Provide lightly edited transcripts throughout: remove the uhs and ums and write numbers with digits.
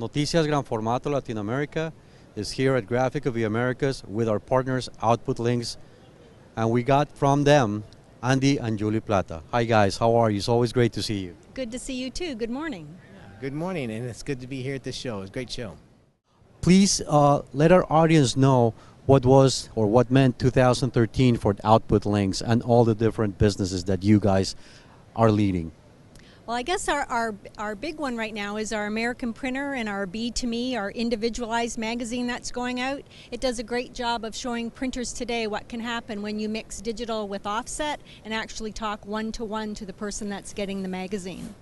Noticias Gran Formato Latin America is here at Graphic of the Americas with our partners Output Links, and we got from them Andy and Julie Plata. Hi guys, how are you? It's always great to see you. Good to see you too. Good morning. Good morning, and it's good to be here at this show. It's a great show. Please let our audience know what was or what meant 2013 for Output Links and all the different businesses that you guys are leading. Well, I guess our big one right now is our American printer and our B2Me, our individualized magazine that's going out. It does a great job of showing printers today what can happen when you mix digital with offset and actually talk one-to-one to the person that's getting the magazine.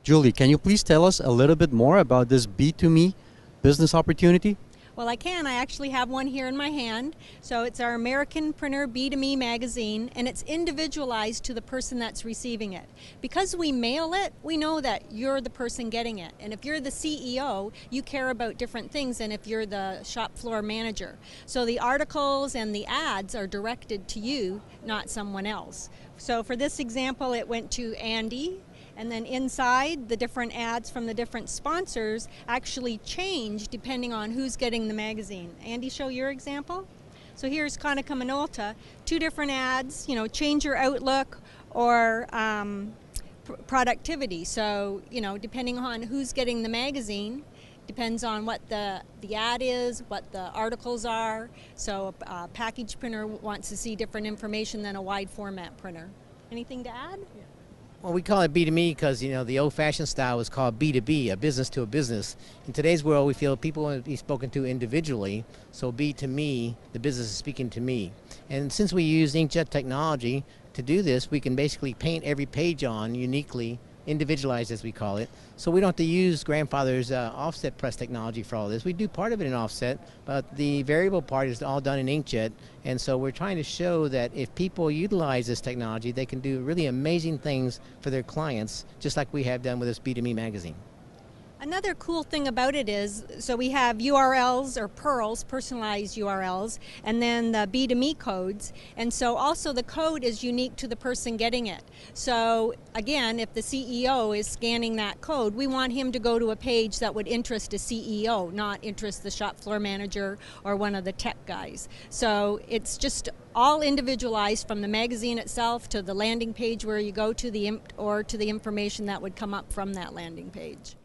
Julie, can you please tell us a little bit more about this B2Me business opportunity? Well, I can. I actually have one here in my hand. So it's our American Printer B2Me magazine, and it's individualized to the person that's receiving it. Because we mail it, we know that you're the person getting it. And if you're the CEO, you care about different things than if you're the shop floor manager. So the articles and the ads are directed to you, not someone else. So for this example, it went to Andy. And then inside, the different ads from the different sponsors actually change depending on who's getting the magazine. Andy, show your example. So here's Konica Minolta, two different ads, change your outlook or productivity. So, depending on who's getting the magazine, depends on what the ad is, what the articles are. So a package printer wants to see different information than a wide format printer. Anything to add? Yeah. Well, we call it B2Me because, the old-fashioned style was called B2B, a business to a business. In today's world, we feel people want to be spoken to individually, so B2Me, the business is speaking to me. And since we use inkjet technology to do this, we can basically paint every page on uniquely, individualized as we call it. So we don't have to use grandfather's offset press technology for all this. We do part of it in offset, but the variable part is all done in inkjet. And so we're trying to show that if people utilize this technology, they can do really amazing things for their clients, just like we have done with this B2Me magazine. Another cool thing about it is, so we have URLs or PURLs, personalized URLs, and then the B2Me codes. And so also the code is unique to the person getting it. So again, if the CEO is scanning that code, we want him to go to a page that would interest a CEO, not interest the shop floor manager or one of the tech guys. So it's just all individualized from the magazine itself to the landing page where you go to or to the information that would come up from that landing page.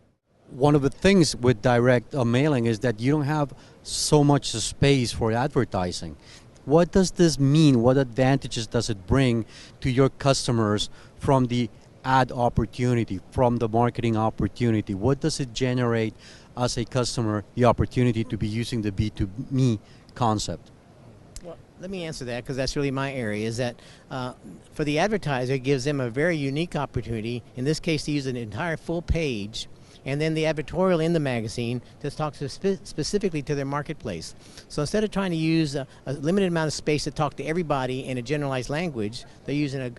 One of the things with direct mailing is that you don't have so much space for advertising. What does this mean? What advantages does it bring to your customers from the ad opportunity, from the marketing opportunity? What does it generate as a customer, the opportunity to be using the B2Me concept? Well, let me answer that because that's really my area, is that for the advertiser, it gives them a very unique opportunity, in this case to use an entire full page, and then the advertorial in the magazine just talks specifically to their marketplace. So instead of trying to use a limited amount of space to talk to everybody in a generalized language, they're using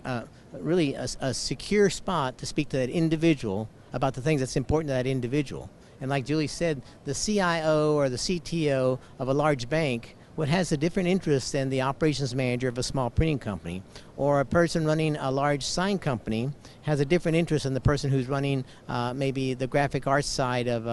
really a secure spot to speak to that individual about the things that's important to that individual. And like Julie said, the CIO or the CTO of a large bank has a different interest than the operations manager of a small printing company, or a person running a large sign company has a different interest than the person who's running maybe the graphic arts side of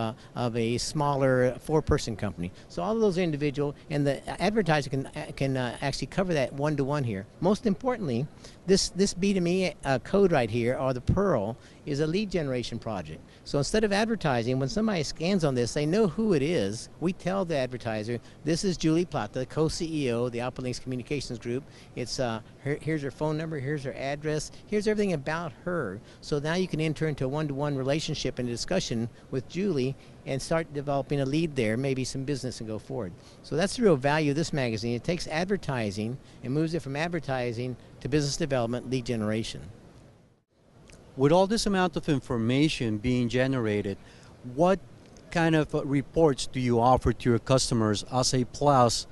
a smaller four-person company. So all of those are individual, and the advertiser can actually cover that one-to-one here. Most importantly, this B2Me code right here, or the Pearl, is a lead generation project. So instead of advertising, when somebody scans on this, they know who it is. We tell the advertiser, this is Julie Plata, the co-CEO of the Output Links Communications Group. It's here's her phone number, here's her address, here's everything about her. So now you can enter into a one-to-one relationship and discussion with Julie and start developing a lead there, maybe some business, and go forward. So that's the real value of this magazine. It takes advertising and moves it from advertising to business development, lead generation. With all this amount of information being generated, what kind of reports do you offer to your customers as a plus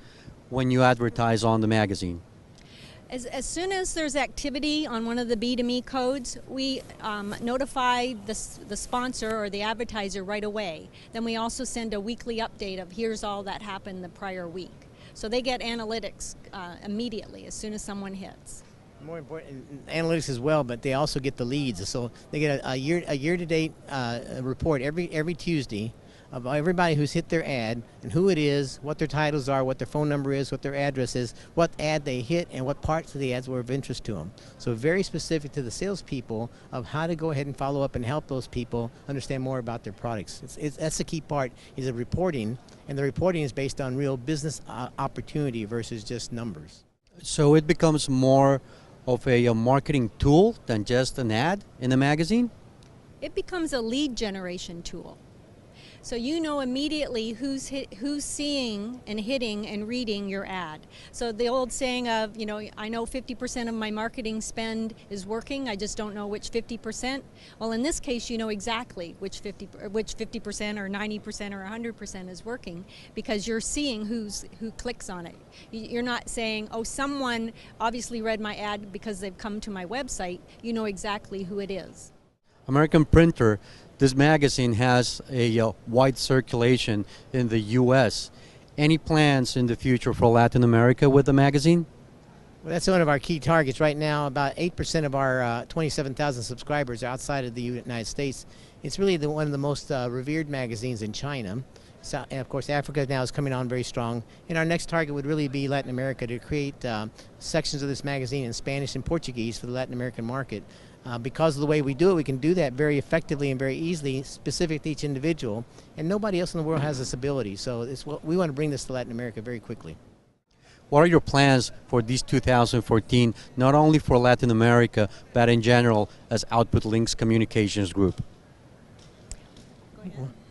when you advertise on the magazine? As soon as there's activity on one of the B2Me codes, we notify the sponsor or the advertiser right away. Then we also send a weekly update of here's all that happened the prior week. So they get analytics immediately as soon as someone hits. More important, analytics as well, but they also get the leads. So they get a year-to-date report every Tuesday of everybody who's hit their ad and who it is, what their titles are, what their phone number is, what their address is, what ad they hit, and what parts of the ads were of interest to them. So very specific to the salespeople of how to go ahead and follow up and help those people understand more about their products. That's the key part, is the reporting, and the reporting is based on real business opportunity versus just numbers. So it becomes more of a marketing tool than just an ad in the magazine? It becomes a lead generation tool. So you know immediately who's seeing and hitting and reading your ad. So the old saying of, you know, I know 50% of my marketing spend is working, I just don't know which 50%. Well, in this case, you know exactly which 50% or 90% or 100% is working, because you're seeing who clicks on it. You're not saying, oh, someone obviously read my ad because they've come to my website. You know exactly who it is. American Printer, this magazine has a wide circulation in the U.S. Any plans in the future for Latin America with the magazine? Well, that's one of our key targets right now. About 8% of our 27,000 subscribers are outside of the United States. It's really one of the most revered magazines in China. So, and of course, Africa now is coming on very strong. And our next target would really be Latin America, to create sections of this magazine in Spanish and Portuguese for the Latin American market. Because of the way we do it, we can do that very effectively and very easily, specific to each individual. And nobody else in the world has this ability. So we want to bring this to Latin America very quickly. What are your plans for these 2014, not only for Latin America, but in general as Output Links Communications Group?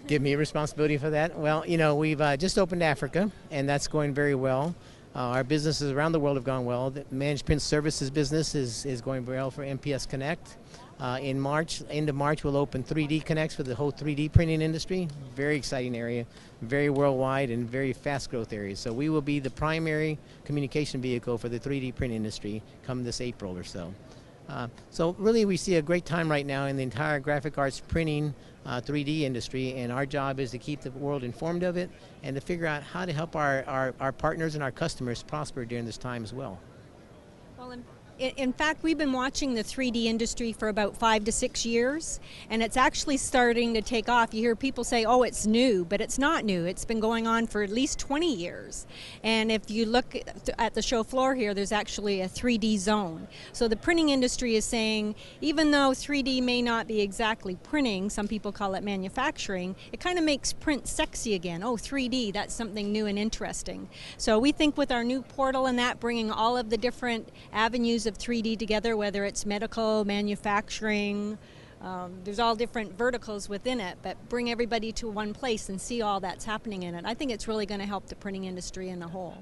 Give me a responsibility for that. Well, you know, we've just opened Africa, and that's going very well. Our businesses around the world have gone well. The managed print services business is going well for MPS Connect. In March, end of March, we'll open 3D Connects for the whole 3D printing industry. Very exciting area, very worldwide and very fast growth area. So we will be the primary communication vehicle for the 3D print industry come this April or so. So really we see a great time right now in the entire graphic arts printing 3D industry, and our job is to keep the world informed of it and to figure out how to help our partners and our customers prosper during this time as well. Well, in fact, we've been watching the 3D industry for about 5 to 6 years, and it's actually starting to take off. You hear people say, oh, it's new, but it's not new. It's been going on for at least 20 years. And if you look at the show floor here, there's actually a 3D zone. So the printing industry is saying, even though 3D may not be exactly printing, some people call it manufacturing, it kind of makes print sexy again. Oh, 3D, that's something new and interesting. So we think with our new portal and that, bringing all of the different avenues of 3D together, whether it's medical, manufacturing, there's all different verticals within it, but bring everybody to one place and see all that's happening in it. I think it's really going to help the printing industry in a whole.